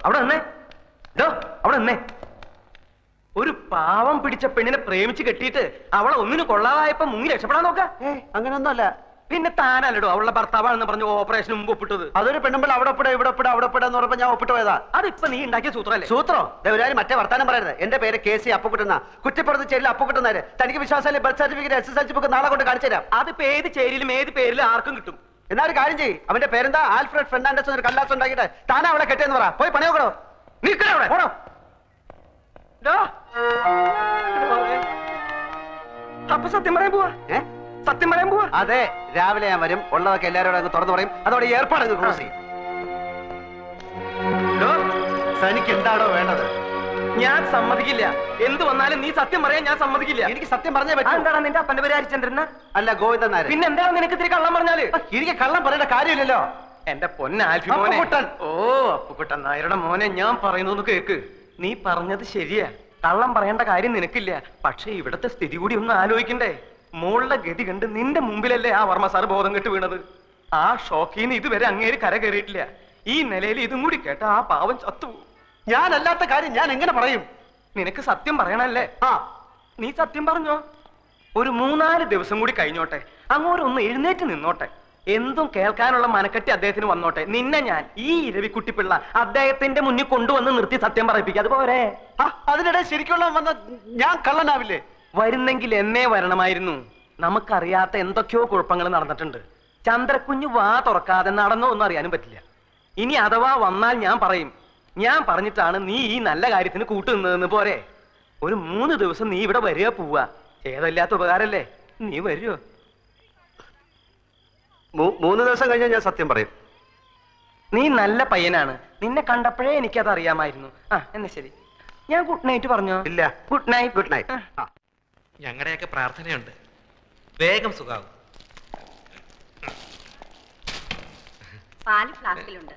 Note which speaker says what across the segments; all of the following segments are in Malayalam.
Speaker 1: അവിടെ നിന്നേ, അവിടെ നിന്നേ. ഒരു പാവം പിടിച്ച പെണ്ണിനെ പ്രേമിച്ച് കെട്ടിയിട്ട് അവളെ ഒന്നിനും കൊള്ളാതായപ്പോ മുങ്ങി രക്ഷപ്പെടാൻ നോക്ക.
Speaker 2: അങ്ങനെയൊന്നുമല്ല.
Speaker 1: പിന്നെ താനല്ലടോ അവളുടെ ഭർത്താവാണെന്ന് പറഞ്ഞു ഓപ്പറേഷൻ മുമ്പ് ഒപ്പിട്ടത്.
Speaker 2: അതൊരു പെണ്ണുമ്പോൾ അവിടെ ഒപ്പിട ഇവിടെ ഒപ്പിട അവിടെ ഒപ്പിടാന്ന് പറഞ്ഞപ്പോ ഞാൻ ഒപ്പിട്ട് പോയതാ.
Speaker 1: അതിപ്പോ നീ ഉണ്ടാക്കിയ സൂത്രല്ലേ?
Speaker 2: സൂത്രം ഒരു മറ്റേ വർത്താനം പറയരുത്. എന്റെ പേര് KC അപ്പുക്കുട്ടുന്ന, കുറ്റിപ്പുറത്ത് ചേരിൽ അപ്പുക്കുട്ടുന്നേര്. തനിക്ക് വിശ്വാസമല്ലേ ബർത്ത് സർട്ടിഫിക്കറ്റ് SSLC ബുക്ക് നാളെ കൊണ്ട് കാണിച്ചു തരാം.
Speaker 1: അതിപ്പോ ഏത് ചേരിയിലും ഏത് പേരിലും ആർക്കും കിട്ടും.
Speaker 2: എന്നാ ഒരു കാര്യം ചെയ്യും, അവന്റെ പേരെന്താ ആൽഫ്രഡ് ഫെർണാണ്ടസ് എന്നൊരു കല്ലാസ് ഉണ്ടാക്കിയിട്ട് താനാ അവളെ കെട്ടിയെന്ന് പറ. പോയി പണി നോക്കണോ?
Speaker 1: നീക്കണോ അപ്പൊ സത്യം പറയാൻ പോവാ? സത്യം പറയാൻ പോവാ?
Speaker 2: അതെ, രാവിലെ ഞാൻ വരും. ഉള്ളതൊക്കെ എല്ലാവരോടും അങ്ങ് തുറന്നു പറയും. അതോടെ ഏർപ്പാട് അങ്ങ് ക്ലോസ് ചെയ്യും. തനിക്ക് എന്താണോ വേണ്ടത്?
Speaker 1: ഞാൻ സമ്മതിക്കില്ല. എന്ത് വന്നാലും നീ സത്യം പറയാൻ ഞാൻ സമ്മതിക്കില്ല.
Speaker 2: എനിക്ക് സത്യം പറഞ്ഞേ പറ്റും.
Speaker 1: എന്താണ് നിന്റെ അപ്പന്റെ പേര് ഹരിചന്ദ്രൻ?
Speaker 2: അല്ല, ഗോവിന്ദൻ നായർ.
Speaker 1: പിന്നെ എന്താണ് നിനക്ക് ഇത്തിരി കള്ളം പറഞ്ഞാല്?
Speaker 2: എനിക്ക് കള്ളം പറയേണ്ട കാര്യമില്ലല്ലോ.
Speaker 1: എന്റെ പൊന്നാൽഫി മോനെ. ഓ അപ്പുക്കുട്ടൻ നായരുടെ മോനെ, ഞാൻ പറയുന്നത് കേക്ക്. നീ പറഞ്ഞത് ശരിയാ, കള്ളം പറയേണ്ട കാര്യം നിനക്കില്ല. പക്ഷെ ഇവിടത്തെ സ്ഥിതി കൂടി ഒന്ന് ആലോചിക്കണ്ടേ? മോളുടെ ഗതി കണ്ട് നിന്റെ മുമ്പിലല്ലേ ആ വർമ്മ സാർ ബോധം കെട്ട് വീണത്. ആ ഷോക്കീന്ന് ഇതുവരെ അങ്ങേര് കര കയറിയിട്ടില്ല. ഈ നിലയിൽ ഇതും കൂടി കേട്ട ആ പാവം ചത്തു.
Speaker 2: ഞാനല്ലാത്ത കാര്യം ഞാൻ എങ്ങനെ പറയും?
Speaker 1: നിനക്ക് സത്യം പറയണല്ലേ? നീ സത്യം പറഞ്ഞോ. ഒരു 3-4 ദിവസം കൂടി കഴിഞ്ഞോട്ടെ, അങ്ങോട്ടൊന്ന് എഴുന്നേറ്റ് നിന്നോട്ടെ, എന്തും കേൾക്കാനുള്ള മനക്കെട്ടി അദ്ദേഹത്തിന് വന്നോട്ടെ. നിന്നെ ഞാൻ ഈ ഇരവിക്കുട്ടിപ്പിള്ള അദ്ദേഹത്തിന്റെ മുന്നിൽ കൊണ്ടുവന്ന് നിർത്തി സത്യം പറയിപ്പിക്കുക. അതുപോലെ
Speaker 2: അതിനിടെ ശരിക്കുള്ള വന്ന ഞാൻ കള്ളനാവില്ലേ?
Speaker 1: വരുന്നെങ്കിൽ എന്നേ വരണമായിരുന്നു. നമുക്കറിയാത്ത എന്തൊക്കെയോ കുഴപ്പങ്ങൾ നടന്നിട്ടുണ്ട്. ചന്ദ്രക്കുഞ്ഞ് വാ തുറക്കാതെ നടന്നോ ഒന്നും അറിയാനും പറ്റില്ല. ഇനി അഥവാ വന്നാൽ ഞാൻ പറയും, ഞാൻ പറഞ്ഞിട്ടാണ് നീ ഈ നല്ല കാര്യത്തിന് കൂട്ടുനിന്നതെന്ന്. പോരെ, ഒരു 3 ദിവസം നീ ഇവിടെ വരിക പോവുക. ഏതല്ലാത്ത ഉപകാരല്ലേ? നീ വരുമോ?
Speaker 2: 3 ദിവസം കഴിഞ്ഞാൽ ഞാൻ സത്യം പറയും.
Speaker 1: നീ നല്ല പയ്യനാണ്. നിന്നെ കണ്ടപ്പോഴേ എനിക്കത് അറിയാമായിരുന്നു. എന്നാ ശരി, ഞാൻ ഗുഡ് നൈറ്റ് പറഞ്ഞോ?
Speaker 2: ഇല്ല.
Speaker 1: Good night.
Speaker 2: Good night.
Speaker 3: ഞങ്ങളുടെയൊക്കെ പ്രാർത്ഥനയുണ്ട്, വേഗം സുഖാവും.
Speaker 4: പാല് ഫ്ലാസ്കിലുണ്ട്.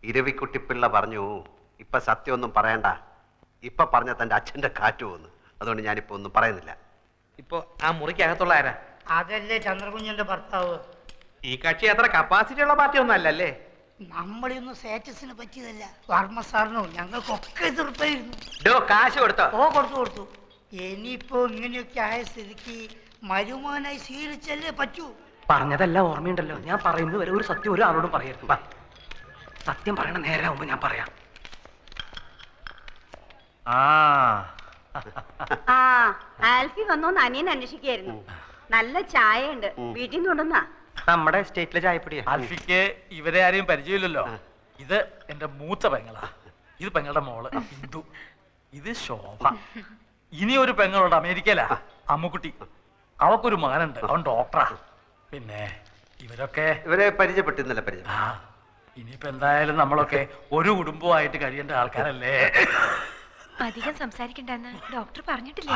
Speaker 2: ഇരവിക്കുട്ടിപ്പിള്ള പറഞ്ഞു, ഇപ്പൊ സത്യമൊന്നും പറയണ്ട, ഇപ്പൊ പറഞ്ഞ തന്റെ അച്ഛന്റെ കാറ്റ് പോകുന്നു. അതുകൊണ്ട് ഞാനിപ്പോ ഒന്നും പറയുന്നില്ല.
Speaker 3: ഇപ്പൊ ആ മുറിക്കകത്തുള്ള ആരാ?
Speaker 5: അതല്ലേ ചന്ദ്രകുഞ്ഞന്റെ ഭർത്താവ്.
Speaker 3: ഈ കക്ഷി അത്ര കപ്പാസിറ്റി ഉള്ള പാർട്ടി ഒന്നും അല്ലല്ലേ?
Speaker 5: നമ്മളൊന്നും സ്റ്റാറ്റസിന് പറ്റിയതല്ല. വർമ്മ സാറിനോ ഞങ്ങൾക്കൊക്കെ എതിർപ്പായിരുന്നു.
Speaker 1: കാശ് കൊടുത്തോ?
Speaker 5: ഓ, കൊടുത്തു. ഇനിയിപ്പോ ഇങ്ങനെയൊക്കെ ആയ സ്ഥിതിക്ക് മരുമാനായി സ്വീകരിച്ചല്ലേ പറ്റൂ.
Speaker 1: പറഞ്ഞതെല്ലാം ഓർമ്മയുണ്ടല്ലോ. ഞാൻ പറയുന്നത് വരെ ഒരു സത്യം ഒരാളോടും പറയരുത്. സത്യം പറയണ നേരാവുമ്പോ ഞാൻ പറയാം.
Speaker 4: ആൽഫി വന്നോന്ന് അനിയൻ അന്വേഷിക്കായിരുന്നു. നല്ല ചായ ഉണ്ട്, വീട്ടിൽ നിന്ന് കൊണ്ടുവന്നാ.
Speaker 1: നമ്മുടെ സ്റ്റേറ്റിലെ ചായപ്പൊടിയാ.
Speaker 6: ആൽഫിക്ക് ഇവരെ ആരെയും പരിചയമില്ലല്ലോ. ഇത് എന്റെ മൂത്ത പെങ്ങളാ. ഇത് പെങ്ങളുടെ മോള് ഇന്ദു. ഇത് ശോഭ. ഇനി ഒരു പെങ്ങളുണ്ട് അമേരിക്കയിലാ, അമ്മുക്കുട്ടി. അവക്കൊരു മകനുണ്ട്, അവൻ ഡോക്ടറാ. പിന്നെ
Speaker 2: ഇവരെ പരിചയപ്പെട്ടിരുന്നല്ലേ? പരിചയം.
Speaker 6: ഇനിയിപ്പോ എന്തായാലും നമ്മളൊക്കെ ഒരു കുടുംബമായിട്ട് കഴിയേണ്ട ആൾക്കാരല്ലേ.
Speaker 7: അധികം സംസാരിക്കണ്ടെന്ന് ഡോക്ടർ പറഞ്ഞിട്ടില്ലേ?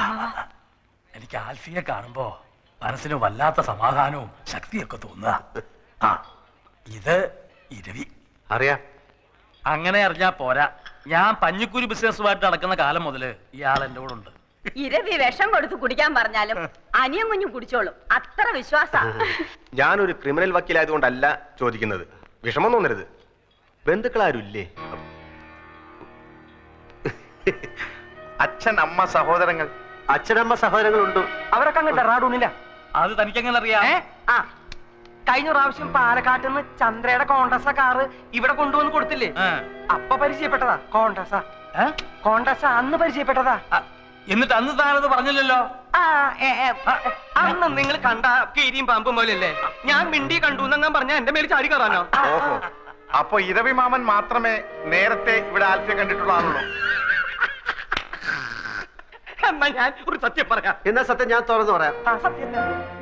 Speaker 6: എനിക്ക് ആൽഫിയെ കാണുമ്പോ മനസ്സിന് വല്ലാത്ത സമാധാനവും ശക്തിയൊക്കെ തോന്നുക. ഇത് ഇരവി.
Speaker 2: അറിയാം.
Speaker 6: അങ്ങനെ അറിഞ്ഞാ പോരാ, ഞാൻ പഞ്ഞിക്കുരി ബിസിനസ്സുമായിട്ട് നടക്കുന്ന കാലം മുതല് ഇയാൾ എന്റെ കൂടെ ഉണ്ട്.
Speaker 4: ഇരവി വിഷം കൊടുത്ത് കുടിക്കാൻ പറഞ്ഞാലും അനിയും കുഞ്ഞും കുടിച്ചോളും, അത്ര വിശ്വാസ.
Speaker 8: ഞാനൊരു ക്രിമിനൽ വക്കീലായതുകൊണ്ടല്ല ചോദിക്കുന്നത്, വിഷമം തോന്നരുത്. ബന്ധുക്കളാരും ഇല്ലേ? അച്ഛൻ, അമ്മ, സഹോദരങ്ങൾ?
Speaker 2: അച്ഛനമ്മ സഹോദരങ്ങളുണ്ട്.
Speaker 1: അവരൊക്കെ അങ്ങ് ഡെറാഡൂണില്ല.
Speaker 6: അത് തനിക്കെങ്ങനെ അറിയാം?
Speaker 1: കഴിഞ്ഞ പ്രാവശ്യം പാലക്കാട്ട് നിന്ന് ചന്ദ്രയുടെ കോണ്ടസ കാറ് ഇവിടെ കൊണ്ടുവന്ന് കൊടുത്തില്ലേ? അപ്പൊ പരിചയപ്പെട്ടതാ. കോണ്ടസ അന്ന് പരിചയപ്പെട്ടതാ.
Speaker 6: എന്നിട്ട് അന്ന് താനത് പറഞ്ഞില്ലല്ലോ.
Speaker 1: അന്ന് നിങ്ങൾ കണ്ട കീരിയും പാമ്പും പോലെയല്ലേ? ഞാൻ മിണ്ടി കണ്ടു എന്നങ്ങാൻ പറഞ്ഞ എന്റെ മേൽ ചാടി കയറാനോ?
Speaker 8: ഓഹോ, അപ്പൊ ഇരവി മാമൻ മാത്രമേ നേരത്തെ ഇവിടെ ആൽഫിയെ കണ്ടിട്ടുള്ള ആളുള്ളൂ.
Speaker 1: എന്നാ ഞാൻ ഒരു സത്യം പറയാം.
Speaker 2: എന്നാ സത്യം ഞാൻ തുറന്നു പറയാം.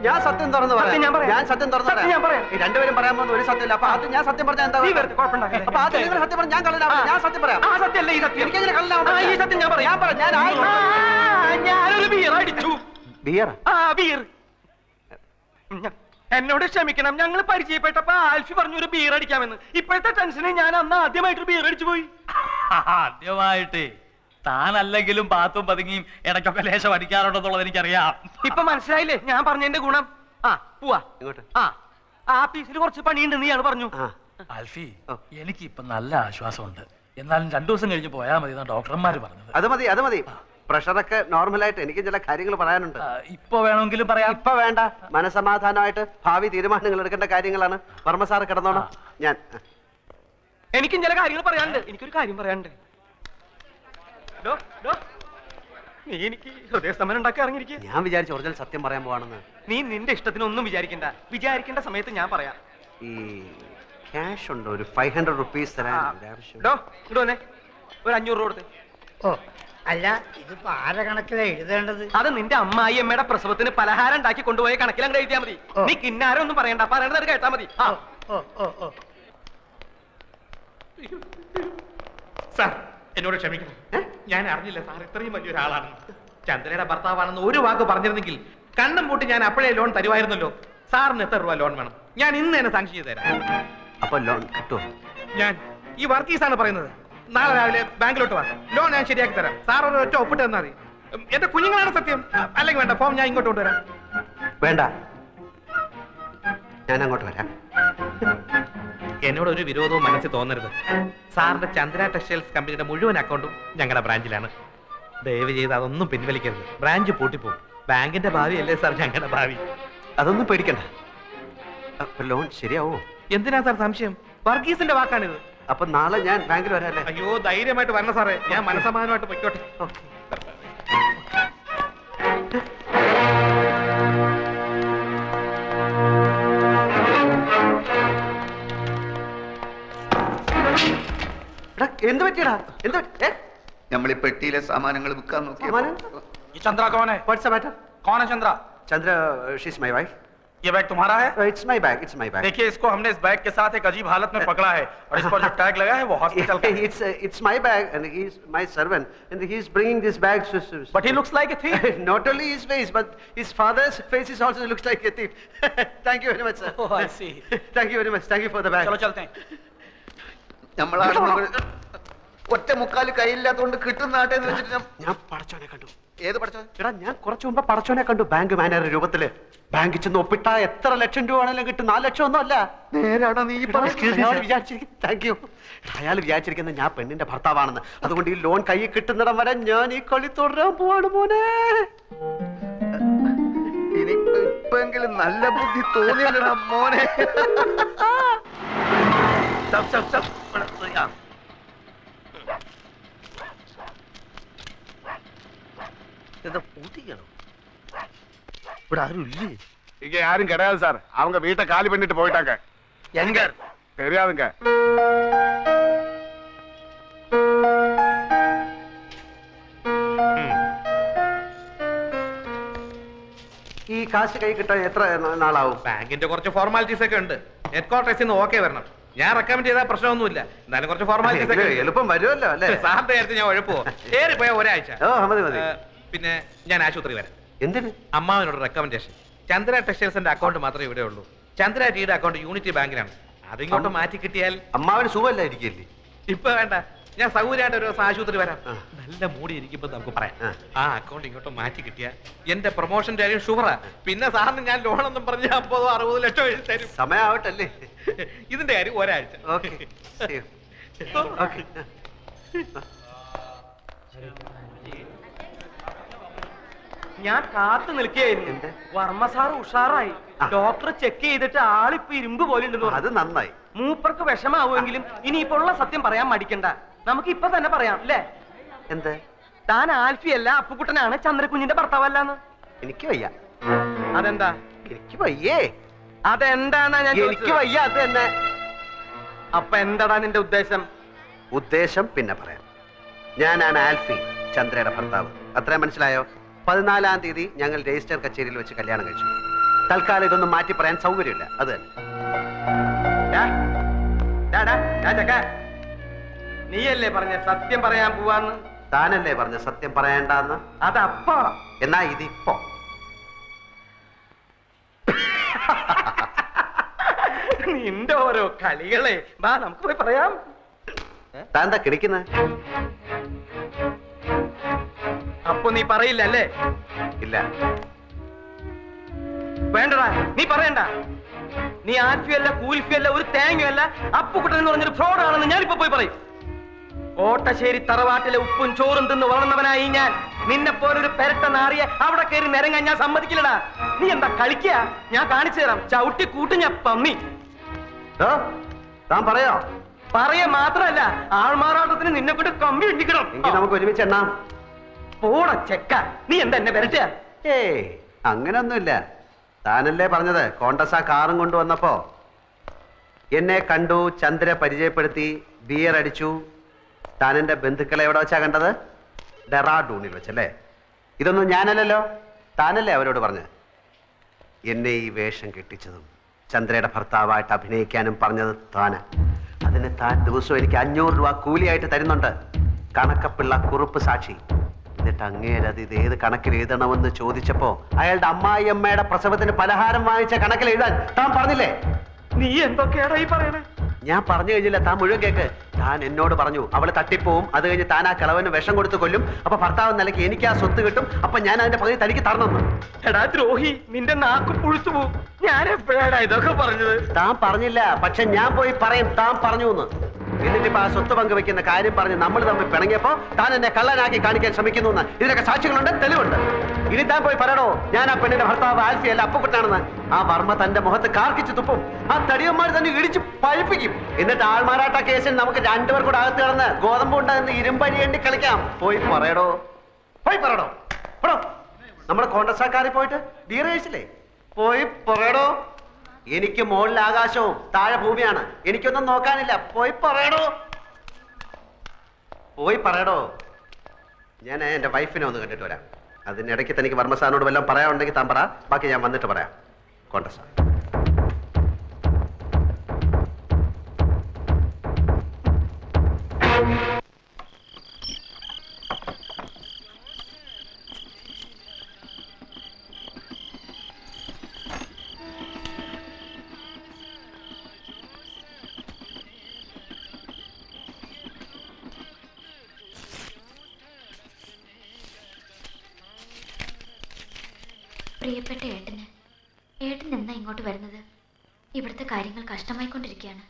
Speaker 2: ഞാൻ സത്യം തുറന്നു പറയാം. ഞാൻ സത്യം തുറന്നു പറയാം. ഈ രണ്ടുപേരും പറയാൻ പോകുന്ന ഒരു സത്യമില്ല. അപ്പൊ അത് ഞാൻ സത്യം പറഞ്ഞാൽ എന്താ? അപ്പൊ അത് നിങ്ങൾ സത്യം പറഞ്ഞാൽ ഞാൻ കള്ളനാവും. ഞാൻ സത്യം പറയാം.
Speaker 1: ആ സത്യമല്ല ഈ സത്യം.
Speaker 2: എനിക്കെങ്ങനെ കള്ളനാവും?
Speaker 1: ഈ സത്യം ഞാൻ പറയാം. ഞാനൊരു ബിയർ അടിച്ചു.
Speaker 2: ബിയർ?
Speaker 1: ആ ബിയർ. എന്നോട് ക്ഷമിക്കണം, ഞങ്ങൾ പരിചയപ്പെട്ടപ്പോ ആൽഫി പറഞ്ഞു ഒരു ബിയർ അടിക്കാമെന്ന്. ഇപ്പോഴത്തെ ടെൻഷന് ഞാൻ അന്ന് ആദ്യമായിട്ട് ബിയർ അടിച്ചു പോയി.
Speaker 6: ആദ്യമായിട്ട് താനല്ലെങ്കിലും പാത്തും പതുങ്ങിയും ഇടയ്ക്കൊക്കെ ലേശം അടിക്കാറുണ്ടെന്നുള്ളത് എനിക്കറിയാം.
Speaker 1: ഇപ്പൊ മനസ്സിലായില്ലേ ഞാൻ പറഞ്ഞതിന്റെ ഗുണം? ആ പോവാ
Speaker 2: ഇങ്ങോട്ട്.
Speaker 1: ആ പീസിൽ കുറച്ച് പണിയുണ്ട് നീയാണ് പറഞ്ഞു.
Speaker 6: ആൽഫി, എനിക്ക് ഇപ്പൊ നല്ല ആശ്വാസമുണ്ട്. എന്നാലും 2 ദിവസം കഴിഞ്ഞ് പോയാൽ മതി എന്നാണ് ഡോക്ടർമാര് പറഞ്ഞത്.
Speaker 2: അത് മതി, അത് മതി. പ്രഷറൊക്കെ നോർമലായിട്ട് എനിക്ക് ചില കാര്യങ്ങൾ പറയാനുണ്ട്.
Speaker 6: ഇപ്പൊ വേണമെങ്കിലും പറയാം.
Speaker 2: ഇപ്പൊ വേണ്ട, മനസമാധാനമായിട്ട് ഭാവി തീരുമാനങ്ങൾ എടുക്കേണ്ട കാര്യങ്ങളാണ്. വർമ്മ സാറ് കിടന്നോണം. ഞാൻ
Speaker 1: എനിക്കും ചില കാര്യങ്ങൾ പറയാനുണ്ട്. എനിക്കൊരു കാര്യം പറയാനുണ്ട്. നീ എനിക്ക് ഹൃദയസ്തംഭനം ഉണ്ടാക്കി ഇറങ്ങിയിരിക്കുക.
Speaker 2: ഞാൻ വിചാരിച്ചു ഒറിജിനൽ സത്യം പറയാൻ പോവാണെന്ന്.
Speaker 1: നീ നിന്റെ ഇഷ്ടത്തിനൊന്നും വിചാരിക്കേണ്ട സമയത്ത് ഞാൻ പറയാം.
Speaker 2: ഈ ക്യാഷ് ഉണ്ടോ? ഒരു 500 റുപ്പീസ് തരാൻ ആവശ്യം.
Speaker 1: ഇങ്ങോട്ട് വന്നേ, ഒരു 500 രൂപ കൊടുത്ത്.
Speaker 5: ഓ അല്ല, ഇതിപ്പോ ആരെ കണക്കിലാ എഴുതേണ്ടത്?
Speaker 1: അത് നിന്റെ അമ്മായി അമ്മയുടെ പ്രസവത്തിന് പലഹാരം ഉണ്ടാക്കി കൊണ്ടുപോയ കണക്കിൽ അങ്ങ് എഴുതിയാ മതി. നീ കിന്നാരം ഒന്നും പറയണ്ട, പറയണത് കേട്ടാ മതി.
Speaker 3: സാർ എന്നോട് ക്ഷമിക്കണം, ഞാൻ അറിഞ്ഞില്ല സാർ ഇത്രയും വലിയൊരാളാണ്. ചന്ദ്രയുടെ ഭർത്താവാണെന്ന് ഒരു വാക്ക് പറഞ്ഞിരുന്നെങ്കിൽ കണ്ണും പൂട്ടി ഞാൻ അപ്പോഴേ ലോൺ തരുമായിരുന്നല്ലോ. സാറിന് എത്ര രൂപ ലോൺ വേണം? ഞാൻ ഇന്ന് തന്നെ സാങ്ഷൻ ചെയ്ത് തരാം.
Speaker 2: അപ്പൊ ലോൺ കിട്ടുമോ?
Speaker 3: ഞാൻ ഈ വർക്കീസാണ് പറയുന്നത്. നാളെ രാവിലെ ബാങ്കിലോട്ട് വാ, ലോൺ ഞാൻ ശരിയാക്കി തരാം. സാർ ഒരു ഒറ്റ ഒപ്പിട്ട് തന്നാൽ മതി. എന്റെ കുഞ്ഞുങ്ങളാണ് സത്യം. അല്ലെങ്കിൽ വേണ്ട, ഫോം ഞാൻ ഇങ്ങോട്ട് കൊണ്ടുവരാം.
Speaker 2: വേണ്ട, ഞാൻ അങ്ങോട്ട് വരാം.
Speaker 3: എന്നോട് ഒരു വിരോധവും മനസ്സിൽ തോന്നരുത്. സാറിന്റെ ചന്ദ്ര ടെക്സ്റ്റൈൽസ് കമ്പനിയുടെ മുഴുവൻ അക്കൗണ്ടും ഞങ്ങളുടെ ബ്രാഞ്ചിലാണ്. ദയവ് ചെയ്ത് അതൊന്നും പിൻവലിക്കരുത്. ബ്രാഞ്ച് പൂട്ടിപ്പോകും. ബാങ്കിന്റെ ഭാവി അല്ലേ സാർ ഞങ്ങളുടെ ഭാവി.
Speaker 2: അതൊന്നും പേടിക്കണ്ട. ലോൺ ശരിയാവോ?
Speaker 3: എന്തിനാ സാർ സംശയം? വർഗീസിന്റെ വാക്കാണിത്.
Speaker 2: അപ്പൊ നാളെ ഞാൻ ബാങ്കിൽ വരാല്ലേ?
Speaker 3: അയ്യോ, ധൈര്യമായിട്ട് വരണം സാറേ. ഞാൻ മനസ്സമാധാനമായിട്ട് പൊയ്ക്കോട്ടെ.
Speaker 2: എന്ത് പറ്റിയടാ? എന്ത്
Speaker 9: നമ്മൾ ഈ പെട്ടിയിലെ സാമാനങ്ങൾ വിൽക്കാൻ നോക്കി.
Speaker 6: चंद्रा कौन है?
Speaker 2: What's the matter?
Speaker 6: कौन है Chandra?
Speaker 2: Chandra, she's my wife.
Speaker 6: ये बैग तुम्हारा है?
Speaker 2: It's my bag. It's my bag.
Speaker 6: देखिए, इसको हमने इस बैग के साथ एक अजीब हालत में पकड़ा है और इस पर जो टैग लगा है वो हॉस्पिटल का है.
Speaker 2: It's my bag and he's my servant and he's bringing this bag.
Speaker 6: But he looks like a thief.
Speaker 2: Not only his face, but his father's face is also looks like a thief. Thank you very much, sir.
Speaker 6: Oh, I see.
Speaker 2: Thank you very much. Thank you for the bag.
Speaker 6: चलो चलते हैं.
Speaker 9: നമ്മളാണ് ഒറ്റ മുക്കാല് കയ്യില്ലാത്തതുകൊണ്ട് കിട്ടുന്ന നാട്ടെ എന്ന് വെച്ചിട്ട്
Speaker 2: ഞാൻ പടച്ചോനെ കണ്ടു.
Speaker 9: ഏത് പഠിച്ചോ?
Speaker 2: എടാ, ഞാൻ കുറച്ചു മുമ്പ് പടച്ചോനെ കണ്ടു ബാങ്ക് മാനേജർ രൂപത്തില്. ബാങ്കിൽ ചെന്ന് ഒപ്പിട്ടാ എത്ര ലക്ഷം രൂപ ആണെങ്കിലും കിട്ടും. 4 ലക്ഷം ഒന്നും അല്ല.
Speaker 9: നേരാണോ നീ
Speaker 2: താങ്ക് യു. അയാൾ വിചാരിച്ചിരിക്കുന്നത് ഞാൻ പെണ്ണിന്റെ ഭർത്താവാണെന്ന്. അതുകൊണ്ട് ഈ ലോൺ കയ്യിൽ കിട്ടുന്നിടം വരെ ഞാൻ ഈ കളി തുടരാൻ പോവാണ് മോനെ.
Speaker 9: ഇനിക്കെങ്കിലും നല്ല ബുദ്ധി തോന്നിയല്ലടാ മോനെ.
Speaker 2: എന്താ പൂട്ടിക്കണോ? ഇവിടെ ആരും ഇല്ലേ?
Speaker 8: இங்க யாரும் கிடையாது சார். அவங்க வீட்டை காலி பண்ணிட்டு போயிட்டாங்க.
Speaker 2: எங்க?
Speaker 8: தெரியாதுங்க.
Speaker 2: ഈ കാശ് കൈ കിട്ടാൻ എത്ര നാളാവും?
Speaker 3: ബാങ്കിന്റെ കുറച്ച് ഫോർമാലിറ്റീസ് ഒക്കെ ഉണ്ട്. ഹെഡ്ക്വാർട്ടേഴ്സിൽ നിന്ന് ഓക്കെ വരണം. ഞാൻ റെക്കമെൻഡ് ചെയ്താൽ പ്രശ്നമൊന്നുമില്ല. എന്നാലും കുറച്ച് ഫോർമാലിറ്റീസ് ഒക്കെ
Speaker 2: എളുപ്പം വരുമല്ലോ അല്ലേ?
Speaker 3: സാറിന്റെ കാര്യത്തിൽ ഞാൻ ഉഴപ്പോ ഏറിപ്പോയ ഒരാഴ്ച.
Speaker 2: മതി മതി.
Speaker 3: പിന്നെ ഞാൻ ആശുപത്രി വരാം.
Speaker 2: എന്തിന്?
Speaker 3: അമ്മാവിനോട് റെക്കമെൻഡേഷൻ. ചന്ദ്ര ടെക്സ്റ്റൈൽസിന്റെ അക്കൗണ്ട് മാത്രമേ ഇവിടെ ഉള്ളൂ. ചന്ദ്ര ടീയുടെ അക്കൗണ്ട് യൂണിറ്റി ബാങ്കിലാണ്. അതിങ്ങോട്ട് മാറ്റി കിട്ടിയാൽ
Speaker 2: അമ്മാവിന് സുഖമല്ലായിരിക്കില്ലേ?
Speaker 3: ഇപ്പൊ വേണ്ട, ഞാൻ സൗകര്യമായിട്ട് ഒരു ദിവസം ആശുപത്രി വരാം. നല്ല മൂടി ഇരിക്കുമ്പോ നമുക്ക് പറയാം. ആ അക്കൗണ്ട് ഇങ്ങോട്ട് മാറ്റി കിട്ടിയാൽ എന്റെ പ്രൊമോഷന്റെ കാര്യം ഷുവറാ. പിന്നെ സാറിന് ഞാൻ ലോണൊന്നും പറഞ്ഞ് 50-60 ലക്ഷം എഴുതി തരും.
Speaker 2: സമയാവട്ടല്ലേ?
Speaker 3: ഇതിന്റെ കാര്യം ഒരാഴ്ച.
Speaker 1: ഞാൻ കാത്തു നിൽക്കുകയായിരുന്നു. വർമ്മ സാർ ഉഷാറായി. ഡോക്ടർ ചെക്ക് ചെയ്തിട്ട് ആളിപ്പോ ഇരുമ്പ് പോലെ ഉണ്ടെന്ന്.
Speaker 2: അത് നന്നായി.
Speaker 1: മൂപ്പർക്ക് വിഷമാവുമെങ്കിലും ഇനിയിപ്പോ ഉള്ള സത്യം പറയാൻ മടിക്കണ്ട. നമുക്ക് ഇപ്പൊ തന്നെ പറയാം അല്ലേ?
Speaker 2: എന്ത്?
Speaker 1: താൻ ആൽഫിയല്ല, അപ്പുക്കുട്ടനാണ് ചന്ദ്രകുഞ്ഞിന്റെ ഭർത്താവല്ലാന്ന്.
Speaker 2: എനിക്ക് വയ്യ.
Speaker 1: അതെന്താ?
Speaker 2: എനിക്ക് വയ്യേ.
Speaker 1: അതെന്താന്നാ ഞാൻ?
Speaker 2: എനിക്ക് വയ്യ. അത് തന്നെ.
Speaker 1: അപ്പൊ എന്താടാ നിന്റെ ഉദ്ദേശം?
Speaker 2: ഉദ്ദേശം പിന്നെ പറയാം. ഞാനാണ് ആൽഫി, ചന്ദ്രയുടെ ഭർത്താവ്. അത്രയും മനസ്സിലായോ? 14-ാം തീയതി ഞങ്ങൾ രജിസ്റ്റർ കച്ചേരിയിൽ വെച്ച് കല്യാണം കഴിച്ചു. തൽക്കാലം ഇതൊന്നും മാറ്റി പറയാൻ സൗകര്യമില്ല. അത്
Speaker 1: നീയല്ലേ പറഞ്ഞ സത്യം പറയാൻ പോവാന്ന്?
Speaker 2: താനല്ലേ പറഞ്ഞ സത്യം പറയണ്ടെന്ന്?
Speaker 1: അതപ്പോ.
Speaker 2: എന്നാ ഇതിപ്പോ.
Speaker 1: നിന്റെ ഓരോ കളികളെ വാ നമുക്ക് പോയി പറയാം.
Speaker 2: താൻ എന്താ കിടക്കുന്നത്?
Speaker 1: അപ്പൊ നീ പറയില്ല അല്ലേ?
Speaker 2: ഇല്ല.
Speaker 1: വേണ്ടടാ, നീ പറയണ്ട. നീ ആൽഫിയല്ല കൂൽഫിയല്ല ഒരു തേങ്ങയല്ല, അപ്പുക്കുട്ടൻ എന്ന് പറഞ്ഞൊരു ഫ്രോഡാണെന്ന് ഞാനിപ്പോ പോയി പറയും. കോട്ടശ്ശേരി തറവാട്ടിലെ ഉപ്പും ചോറും തിന്ന് വളർന്നവനായി ഞാൻ. നിന്നെ പോലൊരു പെരട്ട നാറിയെ അവിടെ കയറി നിരങ്ങാൻ ഞാൻ സമ്മതിക്കില്ലടാ. നീ എന്താ കളിക്കുക? ഞാൻ കാണിച്ചു തരാം. ചവിട്ടി കൂട്ടും ഞാൻ പമ്മി.
Speaker 2: താൻ പറയോ?
Speaker 1: പറയ മാത്രല്ല, ആൾമാറാട്ടത്തിന് നിന്നെ കൊണ്ട് കമ്പി ഇടിക്കണം.
Speaker 2: നമുക്ക് ഒരുമിച്ച് എണ്ണാം.
Speaker 1: പോട ചെക്ക, നീ എന്താ എന്നെ പെരട്ടുക?
Speaker 2: ഏയ് അങ്ങനൊന്നുമില്ല. താനല്ലേ പറഞ്ഞത് കോണ്ടസ കാറും കൊണ്ടുവന്നപ്പോ എന്നെ കണ്ടു, ചന്ദ്ര പരിചയപ്പെടുത്തി, ബിയർ അടിച്ചു. താൻ എന്റെ ബന്ധുക്കളെ എവിടെ വെച്ചാ കണ്ടത്? ഡെറാഡൂണിൽ വെച്ചല്ലേ? ഇതൊന്നും ഞാനല്ലല്ലോ, താനല്ലേ അവരോട് പറഞ്ഞത്. എന്നെ ഈ വേഷം കെട്ടിച്ചതും ചന്ദ്രയുടെ ഭർത്താവായിട്ട് അഭിനയിക്കാനും പറഞ്ഞത് താന്. അതിന് താൻ ദിവസവും എനിക്ക് 500 രൂപ കൂലിയായിട്ട് തരുന്നുണ്ട്. കണക്കപ്പിള്ള കുറുപ്പ് സാക്ഷി. എന്നിട്ട് അങ്ങേരത് ഇത് ഏത് കണക്കിൽ എഴുതണമെന്ന് ചോദിച്ചപ്പോ അയാളുടെ അമ്മായിയമ്മയുടെ പ്രസവത്തിന് പലഹാരം വാങ്ങിച്ച കണക്കിൽ എഴുതാൻ താൻ പറഞ്ഞില്ലേ?
Speaker 1: നീ എന്തൊക്കെയാടാ ഈ പറയണേ?
Speaker 2: ഞാൻ പറഞ്ഞു കഴിഞ്ഞില്ല, താൻ മുഴുവൻ കേക്ക്. താൻ എന്നോട് പറഞ്ഞു അവള് തട്ടിപ്പോവും, അത് കഴിഞ്ഞ് താൻ ആ കിളവന് വിഷം കൊടുത്ത് കൊല്ലും, അപ്പൊ ഭർത്താവ് നിലയ്ക്ക് എനിക്ക് ആ സ്വത്ത് കിട്ടും, അപ്പൊ ഞാൻ അതിന്റെ പകുതി തനിക്ക് തരണമെന്ന്.
Speaker 1: എടാ ദ്രോഹി, നിന്റെ നാക്ക് പുഴുത്തു പോവും. ഞാൻ എപ്പോഴാടാ ഇതൊക്കെ പറഞ്ഞത്?
Speaker 2: താൻ പറഞ്ഞില്ല, പക്ഷെ ഞാൻ പോയി പറയും താൻ പറഞ്ഞു എന്ന്. എന്നിട്ടിപ്പോ ആ സ്വത്ത് പങ്കുവെക്കുന്ന കാര്യം പറഞ്ഞ് നമ്മൾ തമ്മിൽ പിണങ്ങിയപ്പോ താൻ എന്നെ കള്ളനാക്കി കാണിക്കാൻ ശ്രമിക്കുന്നു എന്ന് ഇതിനൊക്കെ സാക്ഷികളുണ്ട്, തെളിവുണ്ട്. ഇനി താൻ പോയി പറയണോ ഞാൻ ആ പെണ്ണിന്റെ ഭർത്താവ് ആൽഫിയല്ല അപ്പുക്കുട്ടാണെന്ന്? ആ വർമ്മ തന്റെ മുഖത്ത് കാർക്കിച്ച് തുപ്പും, ആ തടിയന്മാർ തന്നെ ഇടിച്ച് പഴിപ്പിക്കും. എന്നിട്ട് ആൾമാറാട്ട കേസിൽ നമുക്ക് 2 പേർ കൂടെ അകത്ത് കിടന്ന് ഗോതമ്പുണ്ടെന്ന് ഇരുമ്പഴിയേണ്ടി കളിക്കാം. പോയി പറയടോ, പോയി പറയടോ. നമ്മുടെ കോൺഗ്രസ്സാക്കാരിൽ പോയിട്ട് ബീർ കഴിച്ചില്ലേ? പോയി പറയടോ. എനിക്ക് മുകളിൽ ആകാശവും താഴെ ഭൂമിയാണ്, എനിക്കൊന്നും നോക്കാനില്ല. പോയി പറയടോ, പോയി പറയടോ. ഞാൻ എന്റെ വൈഫിനെ ഒന്ന് കണ്ടിട്ട് വരാം. അതിനിടയ്ക്ക് തനിക്ക് വർമ്മസാറിനോട് വല്ലതും പറയാനുണ്ടെങ്കിൽ താൻ പറ, ബാക്കി ഞാൻ വന്നിട്ട് പറയാം. കോൺഗ്രസ്
Speaker 10: പ്രിയപ്പെട്ട ഏട്ടൻ എന്നാ ഇങ്ങോട്ട് വരുന്നത്? ഇവിടുത്തെ കാര്യങ്ങൾ കഷ്ടമായിക്കൊണ്ടിരിക്കുകയാണ്.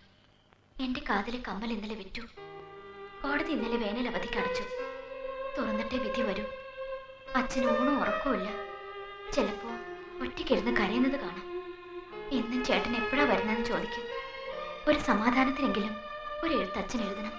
Speaker 10: എൻ്റെ കാതിലെ കമ്മൽ ഇന്നലെ വിറ്റു. കോടതി ഇന്നലെ വേനൽ അവധിക്ക് അടച്ചു. തുറന്നിട്ടേ വിധി വരൂ. അച്ഛന് ഊണും ഉറക്കവുമില്ല. ചിലപ്പോൾ ഒറ്റയ്ക്കിരുന്ന് കരയുന്നത് കാണാം. എന്നും ചേട്ടൻ എപ്പോഴാ വരുന്നതെന്ന് ചോദിക്കും. ഒരു സമാധാനത്തിനെങ്കിലും ഒരു എഴുത്ത് അച്ഛൻ എഴുതണം.